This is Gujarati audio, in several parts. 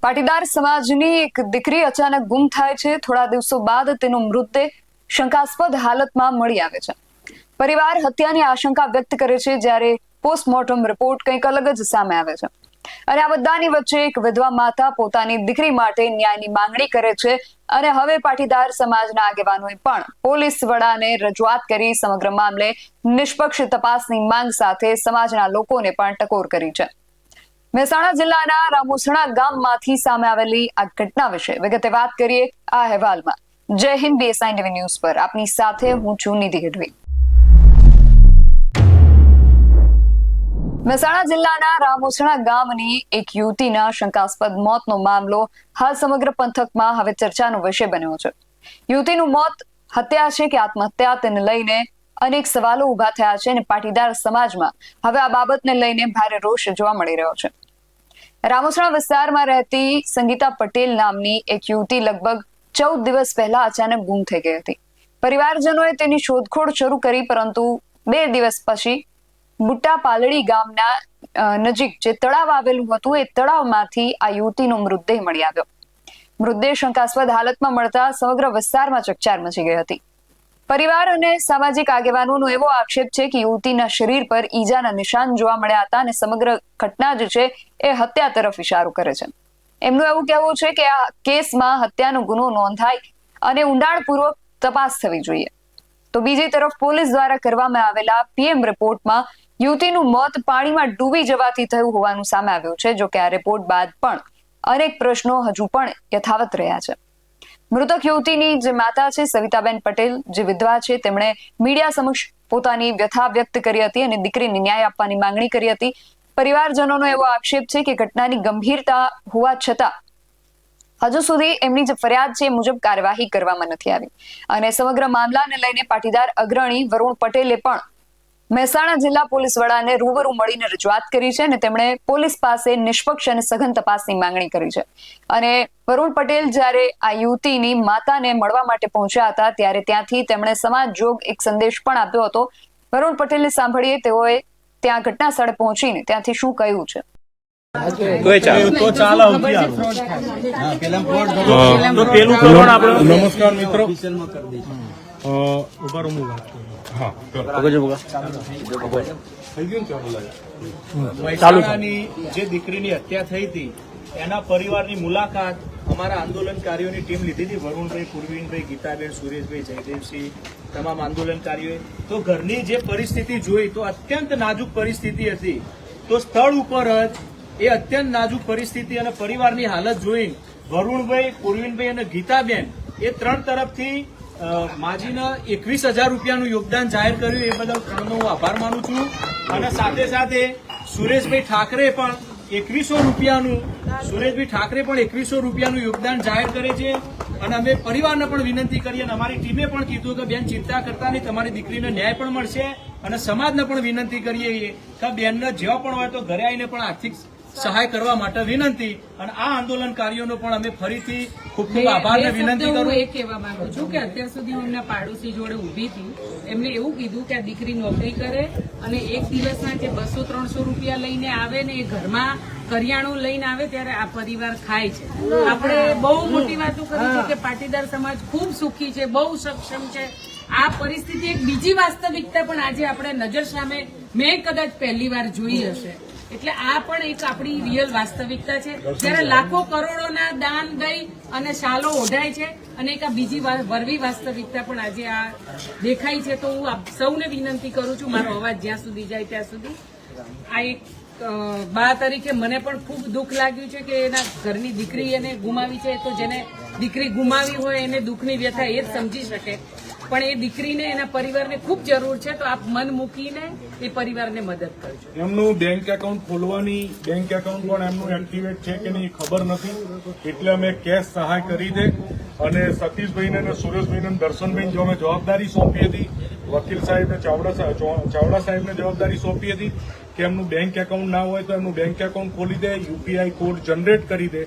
પાટીદાર સમાજની એક દીકરી અચાનક ગુમ થાય છે. થોડા દિવસો બાદ તેનો મૃતદેહ શંકાસ્પદ હાલતમાં મળી આવે છે. પરિવાર હત્યાની આશંકા વ્યક્ત કરે છે, જ્યારે પોસ્ટમોર્ટમ રિપોર્ટ કંઈક અલગ જ સામે આવે છે. અને આ બધાની વચ્ચે એક વિધવા માતા પોતાની દીકરી માટે ન્યાયની માંગણી કરે છે. અને હવે પાટીદાર સમાજના આગેવાનોએ પણ પોલીસ વડાને રજૂઆત કરી સમગ્ર મામલે નિષ્પક્ષ તપાસની માંગ સાથે સમાજના લોકોને પણ ટકોર કરી છે. મહેસાણા જિલ્લાના રામોસણા ગામમાંથી સામે આવેલી આ ઘટના વિશે વિગતે વાત કરીએ આ અહેવાલમાં. જય હિન્દ BSI ટીવી ન્યૂઝ પર આપની સાથે હું છું નિધિ ગઢવી. મહેસાણા જિલ્લાના રામોસણા ગામની એક યુવતીના શંકાસ્પદ મોતનો મામલો હાલ સમગ્ર પંથકમાં હવે ચર્ચાનો વિષય બન્યો છે. યુવતીનું મોત હત્યા છે કે આત્મહત્યા તેને લઈને અનેક સવાલો ઉભા થયા છે અને પાટીદાર સમાજમાં હવે આ બાબતને લઈને ભારે રોષ જોવા મળી રહ્યો છે. રામોસણા વિસ્તારમાં રહેતી સંગીતા પટેલ નામની એક યુવતી લગભગ 14 દિવસ પહેલા અચાનક ગુમ થઈ ગઈ હતી. પરિવારજનોએ તેની શોધખોળ શરૂ કરી, પરંતુ 2 દિવસ પછી બુટ્ટા પાલડી ગામના નજીક જે તળાવ આવેલું હતું એ તળાવમાંથી આ યુવતીનો મૃતદેહ મળી આવ્યો. મૃતદેહ શંકાસ્પદ હાલતમાં મળતા સમગ્ર વિસ્તારમાં ચકચાર મચી ગઈ હતી. પરિવાર અને સામાજિક આગેવાનોનો એવો આક્ષેપ છે કે યુવતીના શરીર પર ઈજાના નિશાન જોવા મળ્યા હતા અને સમગ્ર ઘટના જે છે એ હત્યા તરફ ઇશારો કરે છે. એમનું એવું કહેવું છે કે આ કેસમાં હત્યાનો ગુનો નોંધાય અને ઊંડાણપૂર્વક તપાસ થવી જોઈએ. તો બીજી તરફ પોલીસ દ્વારા કરવામાં આવેલા PM રિપોર્ટમાં યુવતીનું મોત પાણીમાં ડૂબી જવાથી થયું હોવાનું સામે આવ્યું છે. જો કે આ રિપોર્ટ બાદ પણ અનેક પ્રશ્નો હજુ પણ યથાવત રહ્યા છે. મૃતક યુવતીની જે માતા છે સવિતાબેન પટેલ, જે વિધવા છે, તેમણે મીડિયા સમક્ષ પોતાની વ્યથા વ્યક્ત કરી હતી અને દીકરીને ન્યાય આપવાની માંગણી કરી હતી. પરિવારજનોનો એવો આક્ષેપ છે કે ઘટનાની ગંભીરતા હોવા છતાં હજુ સુધી એમની જે ફરિયાદ છે એ મુજબ કાર્યવાહી કરવામાં નથી આવી. અને સમગ્ર મામલાને લઈને પાટીદાર અગ્રણી વરુણ પટેલે પણ મહેસાણા જિલ્લા પોલીસ વડાને રૂબરૂ મળીને રજૂઆત કરી છે અને તેમણે પોલીસ પાસે નિષ્પક્ષ અને સઘન તપાસની માંગણી કરી છે. અને વરુણ પટેલ જ્યારે આ યુવતીની માતાને મળવા માટે પહોંચ્યા હતા ત્યારે ત્યાંથી તેમણે સમાજ જોગ એક સંદેશ પણ આપ્યો હતો. વરુણ પટેલને સાંભળીએ તેઓએ ત્યાં ઘટના સ્થળે પહોંચીને ત્યાંથી શું કહ્યું છે. નમસ્કાર મિત્રો, મહેસાણાની જે દીકરીની હત્યા થઈ હતી એના પરિવારની મુલાકાત અમારા આંદોલનકારીઓની ટીમ લીધી હતી. વરુણભાઈ, પૂર્વીનભાઈ, ગીતાબેન, સુરેશભાઈ, જયદેવસિંહ, તમામ આંદોલનકારીઓએ તો ઘરની જે પરિસ્થિતિ જોઈ તો અત્યંત નાજુક પરિસ્થિતિ હતી. તો સ્થળ ઉપર જ એ અત્યંત નાજુક પરિસ્થિતિ અને પરિવારની હાલત જોઈ વરુણભાઈ, પૂર્વીનભાઈ અને ગીતાબેન એ 3 તરફથી માજીને 21,000 રૂપિયાનું યોગદાન જાહેર કર્યું. એ બદલ ત્રણનો હું આભાર માનું છું. અને સાથે સાથે સુરેશભાઈ ઠાકરે પણ 2100 રૂપિયાનું યોગદાન જાહેર કરે છે. અને અમે પરિવારને પણ વિનંતી કરી અને અમારી ટીમે પણ કીધું કે બેન ચિંતા કરતા નહીં, તમારી દીકરીને ન્યાય પણ મળશે. અને સમાજને પણ વિનંતી કરીએ કે બેનને જેવા પણ હોય તો ઘરે આવીને પણ આર્થિક સહાય કરવા માટે વિનંતી. અને આ આંદોલનકારીઓનો પણ અમે ફરીથી ખૂબ ખૂબ આભાર અને વિનંતી કરું. હું એ કહેવા માંગુ છું કે અત્યાર સુધી હું એમના પાડોશી જોડે ઉભી હતી. એમને એવું કીધું કે આ દીકરી નોકરી કરે અને એક દિવસના કે 200-300 રૂપિયા લઈને આવે ને એ ઘરમાં કરિયાણું લઈને આવે ત્યારે આ પરિવાર ખાય છે. આપણે બહુ મોટી વાતો કરી છે કે પાટીદાર સમાજ ખૂબ સુખી છે, બહુ સક્ષમ છે. આ પરિસ્થિતિ એક બીજી વાસ્તવિકતા પણ આજે આપણે નજર સામે મેં કદાચ પહેલી વાર જોઈ હશે. એટલે આ પણ એક આપણી રિયલ વાસ્તવિકતા છે. જ્યારે લાખો કરોડોના દાન દઈ અને શાલો ઓઢાય છે અને એક આ બીજી વરવી વાસ્તવિકતા પણ આજે આ દેખાય છે. તો હું આપ સૌને વિનંતી કરું છું, મારો અવાજ જ્યાં સુધી જાય ત્યાં સુધી, આ એક બા તરીકે મને પણ ખૂબ દુઃખ લાગ્યું છે કે એના ઘરની દીકરી એને ગુમાવી છે. તો જેને દીકરી ગુમાવી હોય એને દુઃખની વ્યથા એ જ સમજી શકે. પણ એ દીકરીને એના પરિવારને ખૂબ જરૂર છે. તો આપ મન મૂકીને એ પરિવારને મદદ કરજો. એમનું બેંક એકાઉન્ટ ખોલવાની બેંક એકાઉન્ટ પણ એમનું એક્ટિવેટ છે કે નહીં ખબર નથી, એટલે અમે કેશ સહાય કરી દે. અને સતીશભાઈને અને સુરેશભાઈને દર્શનભાઈને જો અમે જવાબદારી સોંપી હતી, વકીલ સાહેબને ચાવડા સાહેબને જવાબદારી સોંપી હતી કે એમનું બેંક એકાઉન્ટ ના હોય તો એમનું બેંક એકાઉન્ટ ખોલી દે, UPI કોડ જનરેટ કરી દે.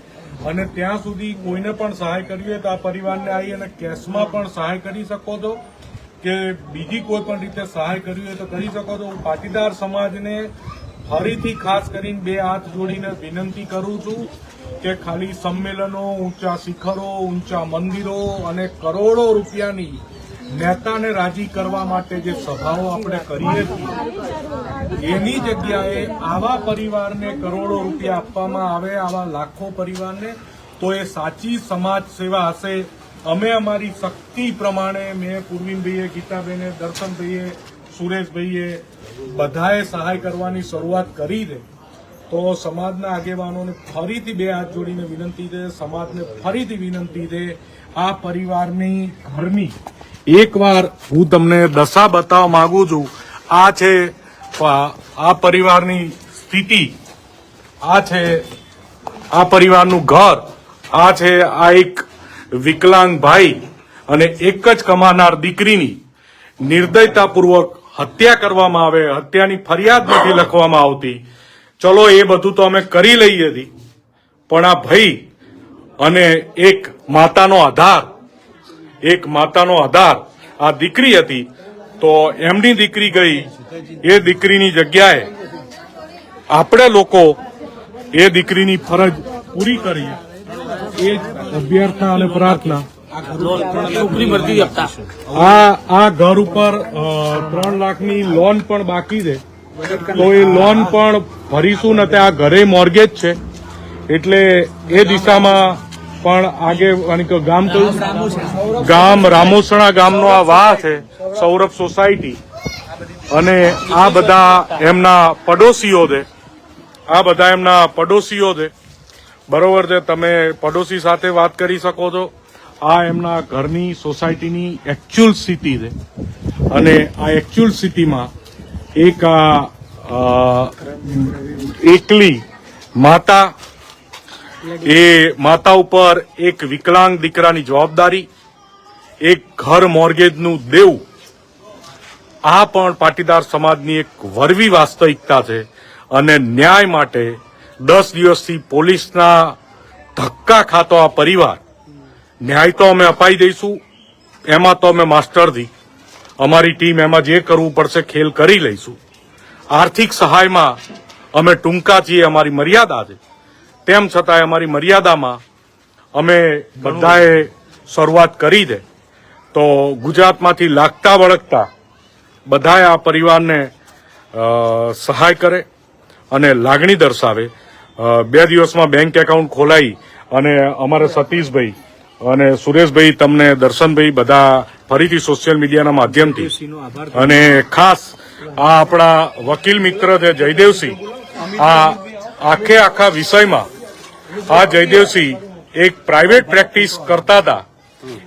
અને ત્યાં સુધી કોઈને પણ સહાય કરવી હોય તો આ પરિવારને આવી અને કેશમાં પણ સહાય કરી શકો છો કે બીજી કોઈ પણ રીતે સહાય કરવી હોય તો કરી શકો છો. હું પાટીદાર સમાજને ફરીથી ખાસ કરીને 2 હાથ જોડીને વિનંતી કરું છું કે ખાલી સંમેલનો, ઊંચા શિખરો, ઊંચા મંદિરો અને કરોડો રૂપિયાની નેતાને રાજી કરવા માટે જે સભાઓ આપણે કરીએ છીએ એની જગ્યાએ આવા પરિવારને કરોડો રૂપિયા આપવામાં આવે, આવા લાખો પરિવારને, તો એ સાચી સમાજ સેવા હશે. અમે અમારી શક્તિ પ્રમાણે, મેં પૂર્વીનભાઈએ, ગીતાબેને, દર્શનભાઈએ, સુરેશભાઈએ બધાએ સહાય કરવાની શરૂઆત કરી દે તો સમાજના આગેવાનોને ફરીથી બે હાથ જોડીને વિનંતી છે, સમાજને ફરીથી વિનંતી છે, આ પરિવારની ઘરની એકવાર હું તમને દશા બતાવવા માંગુ છું. આ છે આ પરિવારની સ્થિતિ, આ છે આ પરિવારનું ઘર, આ છે આ એક વિકલાંગ ભાઈ અને એક જ કમાનાર દીકરીની નિર્દયતાપૂર્વક હત્યા કરવામાં આવે, હત્યાની ફરિયાદ નથી લખવામાં આવતી. ચલો એ બધું તો અમે કરી લઈએ છીએ, પણ આ ભાઈ અને એક માતાનો આધાર આ દીકરી હતી, તો એમની દીકરી ગઈ, એ દીકરીની જગ્યાએ આપણે લોકો એ દીકરીની ફરજ પૂરી કરી. એ જ અભ્યર્થના અને પ્રાર્થના. આ ઘર ઉપર 3 લાખની લોન પણ બાકી છે, તો એ લોન પણ ભરીશું ને. આ ઘરે મોર્ગેજ છે, એટલે એ દિશામાં પણ ગામ રામોસણા ગામનો આ વાહ છે, સૌરભ સોસાયટી, અને આ બધા એમના પડોશીઓ છે. બરોબર છે, તમે પડોશી સાથે વાત કરી શકો છો. આ એમના ઘરની સોસાયટીની એકચ્યુઅલ સ્થિતિ છે, અને આ એકચ્યુઅલ સ્થિતિમાં એક એકલી માતા, એ માતા ઉપર એક વિકલાંગ દીકરાની જવાબદારી, એક ઘર મોર્ગેજનું દેવું, આ પણ પાટીદાર સમાજની એક વરવી વાસ્તવિકતા છે. અને ન્યાય માટે 10 દિવસથી પોલીસના ધક્કા ખાતો આ પરિવાર, ન્યાય તો અમે અપાઈ દઈશું, એમાં તો અમે માસ્ટરથી, અમારી ટીમ એમાં જે કરવું પડશે ખેલ કરી લઈશું. આર્થિક સહાયમાં અમે ટૂંકા છીએ, અમારી મર્યાદા છે, તેમ છતાંય અમારી મર્યાદામાં અમે બધાએ શરૂઆત કરી દે તો ગુજરાતમાંથી લાગતા વળગતા બધાએ આ પરિવારને સહાય કરે અને લાગણી દર્શાવે. 2 દિવસમાં બેંક એકાઉન્ટ ખોલાઈ અને અમારા સતીશભાઈ અને સુરેશભાઈ, તમને દર્શનભાઈ બધા ફરીથી સોશિયલ મીડિયાના માધ્યમથી, અને ખાસ આ આપણા વકીલ મિત્ર છે જયદેવસિંહ, આ આખા વિષયમાં આ જયદેવસિંહ એક પ્રાઇવેટ પ્રેક્ટિસ કરતા હતા,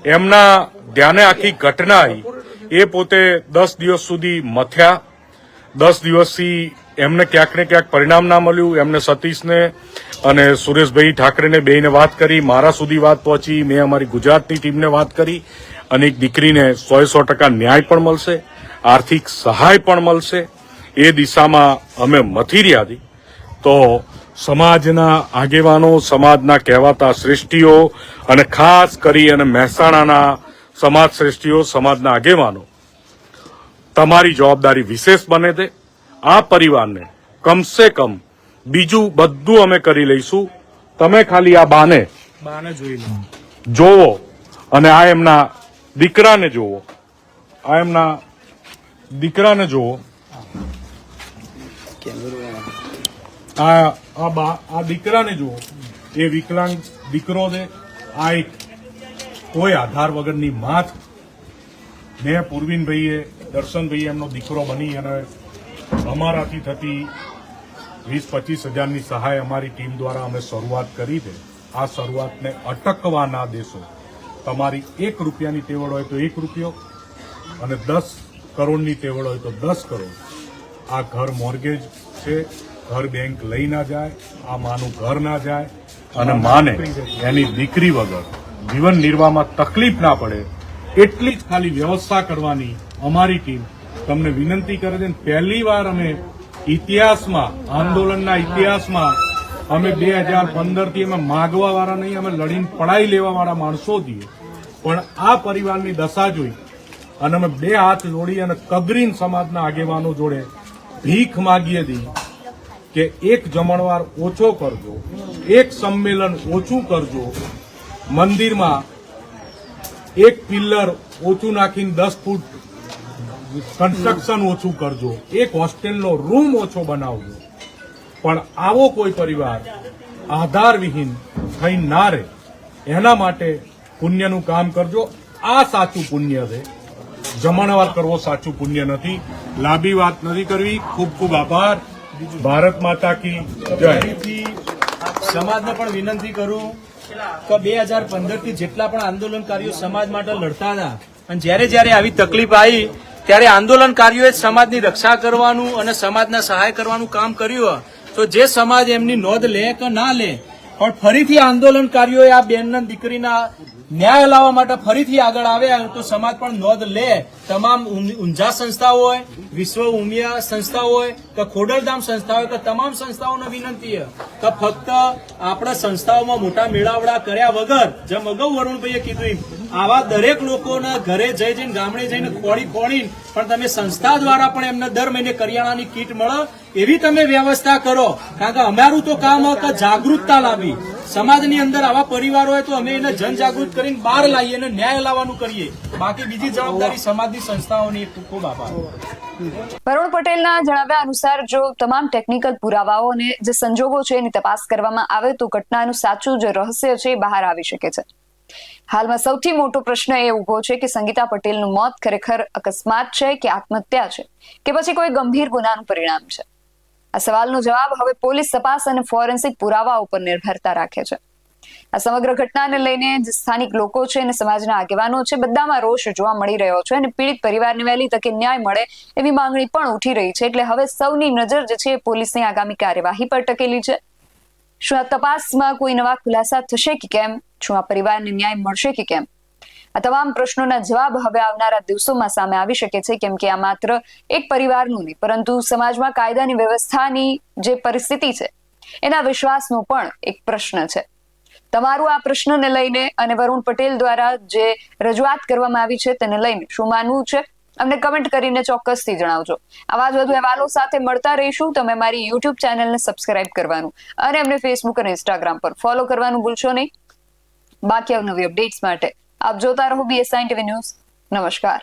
એમના ધ્યાને આખી ઘટના આવી. એ પોતે 10 દિવસ સુધી મથ્યા, 10 દિવસથી એમને ક્યાંક ને ક્યાંક પરિણામ ના મળ્યું. એમને સતીશને અને સુરેશભાઈ ઠાકરેને બેયને વાત કરી, મારા સુધી વાત પહોંચી, મેં અમારી ગુજરાતની ટીમને વાત કરી, અને એક દીકરીને 100% ન્યાય પણ મળશે, આર્થિક સહાય પણ મળશે, એ દિશામાં અમે મથી રહ્યા હતી. તો સમાજના આગેવાનો, સમાજના કહેવાતા શ્રેષ્ઠીઓ, અને ખાસ કરી અને મહેસાણાના સમાજ શ્રેષ્ઠીઓ, સમાજના આગેવાનો, તમારી જવાબદારી વિશેષ બને છે. આ પરિવારને કમસે કમ બીજું બધું અમે કરી લઈશું. તમે ખાલી આ બાને જોવો, અને આ એમના દીકરાને જોવો, આ દીકરાને જુઓ. એ વિકલાંગ દીકરો છે, આ એક કોઈ આધાર વગરની માં છે. મેં પૂર્વીનભાઈએ, દર્શનભાઈએ એમનો દીકરો બની અને અમારાથી થતી 20-25 હજારની સહાય અમારી ટીમ દ્વારા અમે શરૂઆત કરી છે. આ શરૂઆતને અટકવા ના દેશો. તમારી 1 રૂપિયાની તેવડ હોય તો 1 રૂપિયો, અને 10 કરોડની તેવડ હોય તો 10 કરોડ. આ ઘર મોર્ગેજ છે, ઘર બેંક લઈ ના જાય, આ માનું ઘર ના જાય, અને માને એની દીકરી વગર જીવન નિર્વાહમાં તકલીફ ના પડે એટલી જ ખાલી વ્યવસ્થા કરવાની અમારી ટીમ તમને વિનંતી કરે છે. પહેલી વાર અમે ઇતિહાસમાં, આંદોલનના ઇતિહાસમાં, અમે 2015 થી અમે માગવા વાળા નહીં, અમે લડીને પડાઈ લેવા વાળા માણસો છીએ, પણ આ પરિવારની દશા જોઈ અને અમે 2 હાથ જોડી અને કગરીન સમાજના આગેવાનો જોડે ભીખ માગીએ છીએ કે એક જમણવાર ઓછો કરજો, એક સંમેલન ઓછું કરજો, મંદિરમાં એક પિલ્લર ઓછું નાખીને 10 ફૂટ કન્સ્ટ્રક્શન ઓછું કરજો, એક હોસ્ટેલનો રૂમ ઓછો બનાવજો. પણ આવો કોઈ પરિવાર આધારવિહીન થઈ ના રહે એના માટે પુણ્યનું કામ કરજો. આ સાચું પુણ્ય છે, જમણવાર કરવો સાચું પુણ્ય નથી. લાંબી વાત નથી કરવી. ખૂબ ખૂબ આભાર. ભારત માતા કી જય. ફરીથી સમાજને પણ વિનંતી કરું કે 2015 થી જેટલા પણ આંદોલનકારીઓ સમાજ માટે લડતા હતા અને જ્યારે આવી તકલીફ આવી ત્યારે આંદોલનકારીઓએ સમાજની રક્ષા કરવાનું અને સમાજને સહાય કરવાનું કામ કર્યું. તો જે સમાજ એમની નોંધ લે કે ના લે, પણ ફરીથી આંદોલનકારીઓએ આ બેનના દીકરીના ન્યાય લાવવા માટે ફરીથી આગળ આવ્યા તો સમાજ પણ નોંધ લે. તમામ ઊંઝા સંસ્થાઓ હોય, વિશ્વ ઉમિયા સંસ્થા હોય કે ખોડલધામ સંસ્થા હોય કે તમામ સંસ્થાઓને વિનંતી છે કે ફક્ત આપણે સંસ્થાઓમાં મોટા મેળાવડા કર્યા વગર, જેમ અગાઉ વરુણભાઈએ કીધું, આવા દરેક લોકોના ઘરે જઈને ગામડે જઈને ખોળી પણ તમે સંસ્થા દ્વારા પણ એમને દર મહિને કરિયાણાની કીટ મળે એવી તમે વ્યવસ્થા કરો. કારણ કે અમારું તો કામ કે જાગૃતતા લાવી સમાજની અંદર. આવા પરિવારો હોય તો અમે એને જનજાગૃત કરીને બહાર લાવીએ અને ન્યાય લાવવાનું કરીએ. બાકી બીજી જવાબદારી સમાજની સંસ્થાઓની. ખૂબ ખૂબ આભાર. વરુણ પટેલના જણાવ્યા અનુસાર જો તમામ ટેકનિકલ પુરાવાઓ અને જે સંજોગો છે એની તપાસ કરવામાં આવે તો ઘટનાનું સાચું જે રહસ્ય છે એ બહાર આવી શકે છે. હાલમાં સૌથી મોટો પ્રશ્ન એ ઉભો છે કે સંગીતા પટેલનું મોત ખરેખર અકસ્માત છે કે આત્મહત્યા છે કે પછી કોઈ ગંભીર ગુનાનું પરિણામ છે? આ સવાલનો જવાબ હવે પોલીસ તપાસ અને ફોરેન્સિક પુરાવા ઉપર નિર્ભરતા રાખે છે. આ સમગ્ર ઘટનાને લઈને જે સ્થાનિક લોકો છે અને સમાજના આગેવાનો છે બધામાં રોષ જોવા મળી રહ્યો છે અને પીડિત પરિવારને વહેલી તકે ન્યાય મળે એવી માંગણી પણ ઉઠી રહી છે. એટલે હવે સૌની નજર જે છે પોલીસની આગામી કાર્યવાહી પર ટકેલી છે. શું આ તપાસમાં કોઈ નવા ખુલાસા થશે કે કેમ? શું આ પરિવારને ન્યાય મળશે કે કેમ? આ તમામ પ્રશ્નોના જવાબ હવે આવનારા દિવસોમાં સામે આવી શકે છે, કેમ કે આ માત્ર એક પરિવારનું નહીં પરંતુ સમાજમાં કાયદાની વ્યવસ્થાની જે પરિસ્થિતિ છે એના વિશ્વાસનો પણ એક પ્રશ્ન છે. તમારું આ પ્રશ્નને લઈને અને વરુણ પટેલ દ્વારા જે રજૂઆત કરવામાં આવી છે તેને લઈને શું માનવું છે અમને કમેન્ટ કરીને ચોક્કસથી જણાવજો. આવા જ વધુ અહેવાલો સાથે મળતા રહીશું. તમે મારી યુટ્યુબ ચેનલને સબસ્ક્રાઇબ કરવાનું અને અમને ફેસબુક અને ઇન્સ્ટાગ્રામ પર ફોલો કરવાનું ભૂલશો નહીં. બાકી અવનવી અપડેટ્સ માટે આપ જોતા રહો BSI TV ન્યૂઝ. નમસ્કાર.